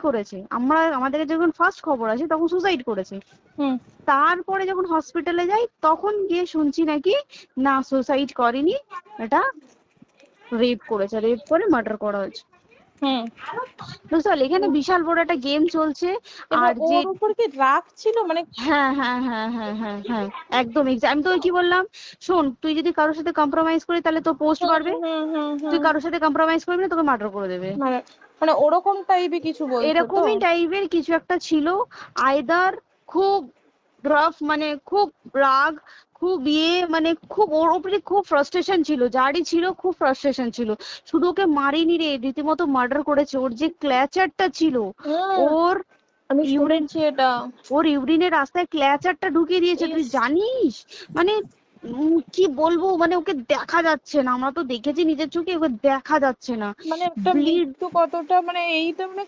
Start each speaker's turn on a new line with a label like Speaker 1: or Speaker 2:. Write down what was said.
Speaker 1: করেছে, আমাদেরকে যখন ফার্স্ট খবর আছে তখন সুসাইড করেছে।
Speaker 2: হুম।
Speaker 1: তারপরে যখন হসপিটালে যাই তখন গিয়ে শুনছি নাকি না সুসাইড করেনি, এটা রেপ করেছে, রেপ করে মার্ডার করা হয়েছে।
Speaker 2: হুম।
Speaker 1: বুঝতে পারলি, এখানে বিশাল বড় একটা গেম চলছে।
Speaker 2: এবার
Speaker 1: আর যে
Speaker 2: ওর উপর কি রাগ ছিল মানে?
Speaker 1: হ্যাঁ হ্যাঁ হ্যাঁ হ্যাঁ হ্যাঁ হ্যাঁ একদম আমি তোকে কি বললাম, শোন তুই যদি কারোর সাথে কম্প্রোমাইজ করি তাহলে তো পোস্ট
Speaker 2: হুম
Speaker 1: বাড়বে,
Speaker 2: হুম হুম
Speaker 1: তুই
Speaker 2: হুম।
Speaker 1: কারোর সাথে কম্প্রোমাইজ করবি না তোকে মার্ডার করে দেবে।
Speaker 2: মানে মানে ওরকম টাইপের কিছু বলছো তো?
Speaker 1: এরকমই টাইপের কিছু একটা ছিল। আইদার খুব রাফ, মানে খুব রাগ, খুব মানে খুব ওর উপরে খুব ফ্রাস্ট্রেশন ছিল, যারই ছিল খুব ফ্রাস্ট্রেশন ছিল। শুধু ওকে মারিনি রে, রীতিমতো মার্ডার করেছে। ওর যে ক্ল্যাচারটা ছিল,
Speaker 2: হুম।
Speaker 1: ওর
Speaker 2: আমি
Speaker 1: ইউরিন,
Speaker 2: শুনেছি এটা।
Speaker 1: ওর ইউরিনের রাস্তায় ক্ল্যাচারটা ঢুকিয়ে দিয়েছে, তুই
Speaker 2: ইস।
Speaker 1: জানিস? মানে কি বলবো, মানে ওকে দেখা যাচ্ছে না, আমরা তো দেখেছি নিজের চোখে, ওকে দেখা যাচ্ছে না,
Speaker 2: মানে একটা
Speaker 1: ব্লিড।
Speaker 2: মৃত্যু কতটা মানে এইটা মানে